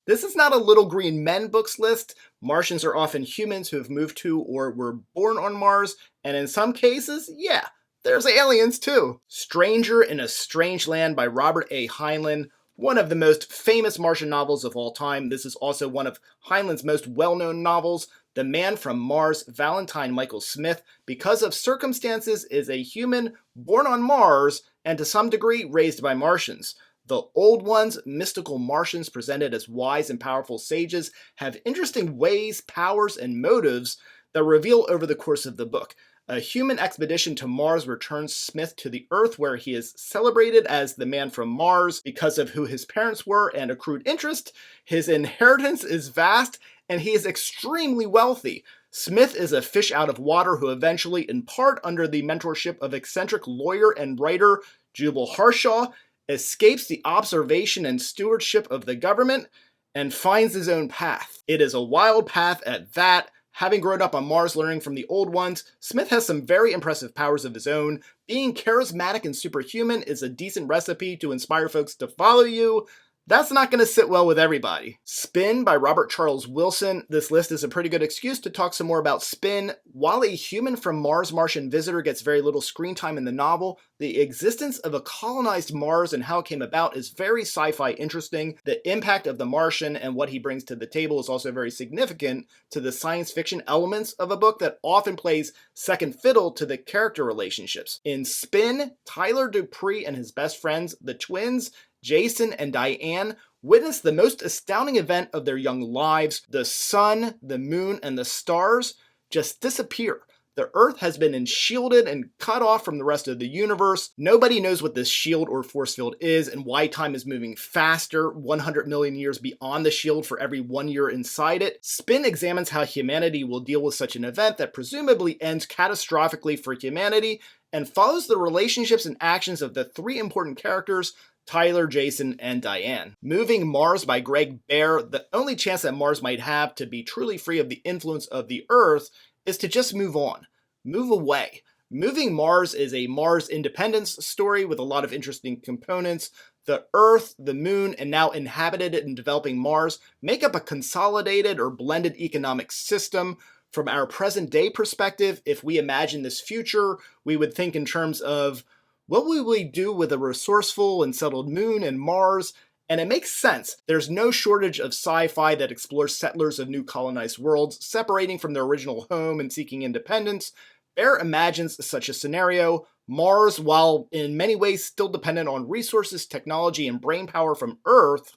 This is not a little green men books list. Martians are often humans who have moved to or were born on Mars, and in some cases, yeah, there's aliens too. Stranger in a Strange Land by Robert A. Heinlein, one of the most famous Martian novels of all time. This is also one of Heinlein's most well-known novels. The man from Mars, Valentine Michael Smith, because of circumstances, is a human born on Mars and to some degree raised by Martians. The old ones, mystical Martians presented as wise and powerful sages, have interesting ways, powers, and motives that reveal over the course of the book. A human expedition to Mars returns Smith to the Earth, where he is celebrated as the man from Mars because of who his parents were and accrued interest. His inheritance is vast, and he is extremely wealthy. Smith is a fish out of water who eventually, in part under the mentorship of eccentric lawyer and writer Jubal Harshaw, escapes the observation and stewardship of the government and finds his own path. It is a wild path at that. Having grown up on Mars learning from the old ones, Smith has some very impressive powers of his own. Being charismatic and superhuman is a decent recipe to inspire folks to follow you. That's not going to sit well with everybody. Spin by Robert Charles Wilson. This list is a pretty good excuse to talk some more about Spin. While a human from Mars Martian visitor gets very little screen time in the novel, the existence of a colonized Mars and how it came about is very sci-fi interesting. The impact of the Martian and what he brings to the table is also very significant to the science fiction elements of a book that often plays second fiddle to the character relationships. In Spin, Tyler Dupree and his best friends, the twins, Jason and Diane, witness the most astounding event of their young lives. The sun, the moon, and the stars just disappear. The Earth has been enshielded and cut off from the rest of the universe. Nobody knows what this shield or force field is and why time is moving faster, 100 million years beyond the shield for every 1 year inside it. Spin examines how humanity will deal with such an event that presumably ends catastrophically for humanity and follows the relationships and actions of the three important characters, Tyler, Jason, and Diane. Moving Mars by Greg Bear. The only chance that Mars might have to be truly free of the influence of the Earth is to just move on, move away. Moving Mars is a Mars independence story with a lot of interesting components. The Earth, the Moon, and now inhabited and developing Mars make up a consolidated or blended economic system. From our present day perspective, if we imagine this future, we would think in terms of what will we do with a resourceful and settled Moon and Mars? And it makes sense. There's no shortage of sci-fi that explores settlers of new colonized worlds, separating from their original home and seeking independence. Bear imagines such a scenario. Mars, while in many ways still dependent on resources, technology, and brainpower from Earth,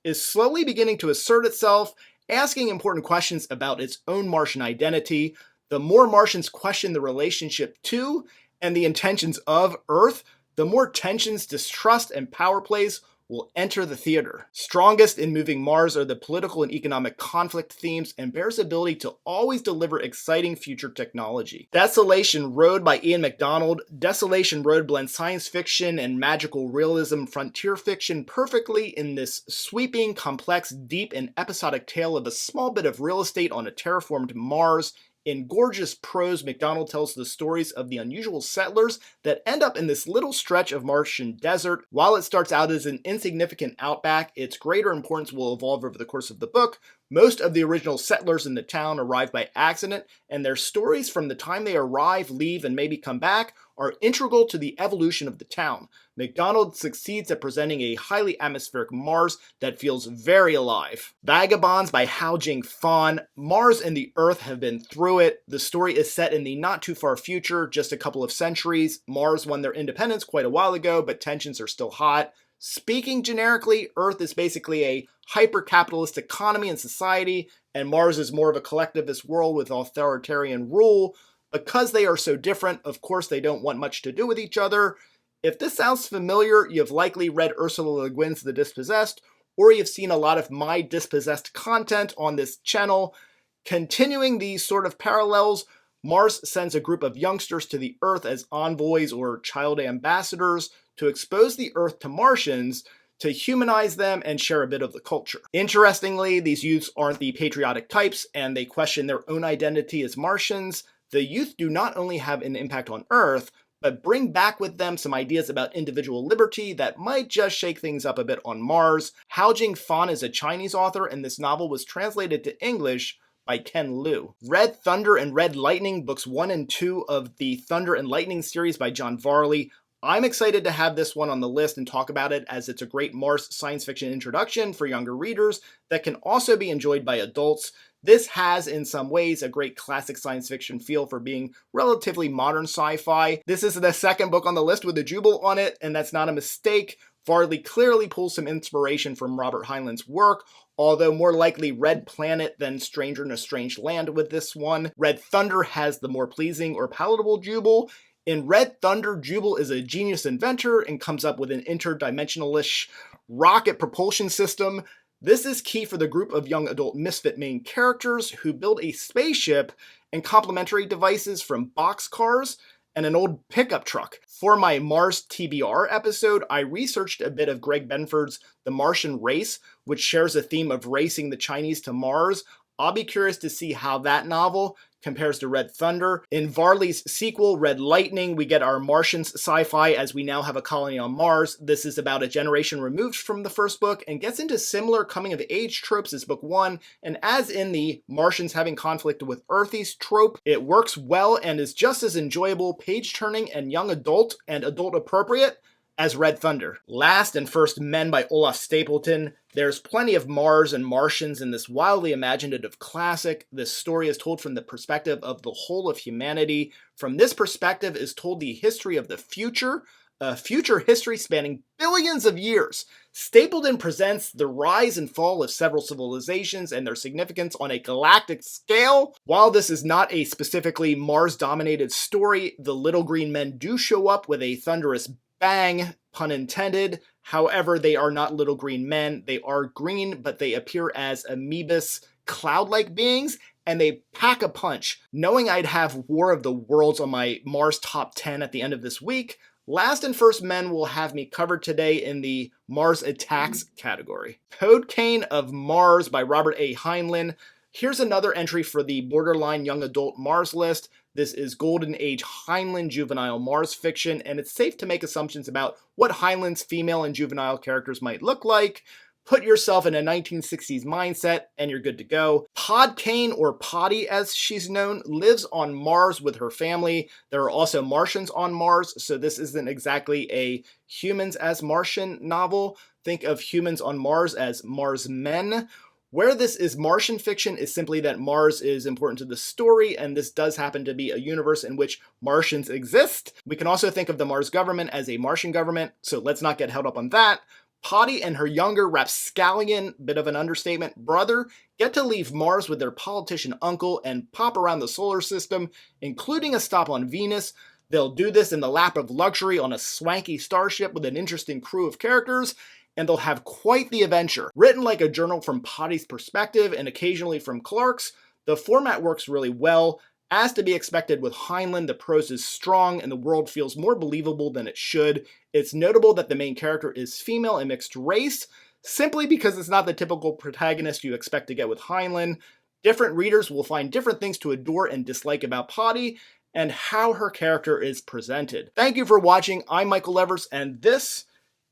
is slowly beginning to assert itself, asking important questions about its own Martian identity. The more Martians question the relationship to and the intentions of Earth, the more tensions, distrust, and power plays will enter the theater. Strongest in Moving Mars are the political and economic conflict themes and Bear's ability to always deliver exciting future technology. Desolation Road by Ian McDonald. Desolation Road blends science fiction and magical realism frontier fiction perfectly in this sweeping, complex, deep, and episodic tale of a small bit of real estate on a terraformed Mars. In gorgeous prose, McDonald tells the stories of the unusual settlers that end up in this little stretch of Martian desert. While it starts out as an insignificant outback, its greater importance will evolve over the course of the book. Most of the original settlers in the town arrive by accident, and their stories from the time they arrive, leave, and maybe come back are integral to the evolution of the town. McDonald succeeds at presenting a highly atmospheric Mars that feels very alive. Vagabonds by Hao Jingfang. Mars and the Earth have been through it. The story is set in the not too far future, just a couple of centuries. Mars won their independence quite a while ago, but tensions are still hot. Speaking generically, Earth is basically a hyper-capitalist economy and society, and Mars is more of a collectivist world with authoritarian rule. Because they are so different, of course they don't want much to do with each other. If this sounds familiar, you've likely read Ursula Le Guin's The Dispossessed, or you've seen a lot of my Dispossessed content on this channel. Continuing these sort of parallels, Mars sends a group of youngsters to the Earth as envoys or child ambassadors to expose the Earth to Martians, to humanize them and share a bit of the culture. Interestingly, these youths aren't the patriotic types, and they question their own identity as Martians. The youth do not only have an impact on Earth, but bring back with them some ideas about individual liberty that might just shake things up a bit on Mars. Hao Jingfang is a Chinese author, and this novel was translated to English by Ken Liu. Red Thunder and Red Lightning, books 1 and 2 of the Thunder and Lightning series by John Varley. I'm excited to have this one on the list and talk about it, as it's a great Mars science fiction introduction for younger readers that can also be enjoyed by adults. This has, in some ways, a great classic science fiction feel for being relatively modern sci-fi. This is the second book on the list with a Jubal on it, and that's not a mistake. Varley clearly pulls some inspiration from Robert Heinlein's work, although more likely Red Planet than Stranger in a Strange Land with this one. Red Thunder has the more pleasing or palatable Jubal. In Red Thunder, Jubal is a genius inventor and comes up with an interdimensional-ish rocket propulsion system. This is key for the group of young adult misfit main characters who build a spaceship and complementary devices from boxcars and an old pickup truck. For my Mars TBR episode, I researched a bit of Greg Benford's The Martian Race, which shares a theme of racing the Chinese to Mars. I'll be curious to see how that novel compares to Red Thunder. In Varley's sequel, Red Lightning, we get our Martians sci-fi as we now have a colony on Mars. This is about a generation removed from the first book and gets into similar coming-of-age tropes as book 1, and as in the Martians having conflict with Earthies trope, it works well and is just as enjoyable, page-turning, and young adult and adult-appropriate as Red Thunder. Last and First Men by Olaf Stapledon. There's plenty of Mars and Martians in this wildly imaginative classic. This story is told from the perspective of the whole of humanity. From this perspective is told the history of the future, a future history spanning billions of years. Stapledon presents the rise and fall of several civilizations and their significance on a galactic scale. While this is not a specifically Mars-dominated story, the little green men do show up with a thunderous bang, pun intended. However, they are not little green men. They are green, but they appear as amoebus cloud-like beings, and they pack a punch. Knowing I'd have War of the Worlds on my Mars top 10 at the end of this week, Last and First Men will have me covered today in the Mars Attacks category. Podkayne of Mars by Robert A. Heinlein. Here's another entry for the borderline young adult Mars list. This is Golden Age Heinlein juvenile Mars fiction, and it's safe to make assumptions about what Heinlein's female and juvenile characters might look like. Put yourself in a 1960s mindset, and you're good to go. Podkayne, or Poddy as she's known, lives on Mars with her family. There are also Martians on Mars, so this isn't exactly a humans as Martian novel. Think of humans on Mars as Mars men. Where this is Martian fiction is simply that Mars is important to the story, and this does happen to be a universe in which Martians exist. We can also think of the Mars government as a Martian government, so let's not get held up on that. Poddy and her younger rapscallion, bit of an understatement, brother get to leave Mars with their politician uncle and pop around the solar system, including a stop on Venus. They'll do this in the lap of luxury on a swanky starship with an interesting crew of characters, and they'll have quite the adventure. Written like a journal from Poddy's perspective and occasionally from Clark's, the format works really well. As to be expected with Heinlein, the prose is strong and the world feels more believable than it should. It's notable that the main character is female and mixed race, simply because it's not the typical protagonist you expect to get with Heinlein. Different readers will find different things to adore and dislike about Poddy and how her character is presented. Thank you for watching. I'm Michael Levers, and this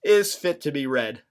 is Fit to be Read.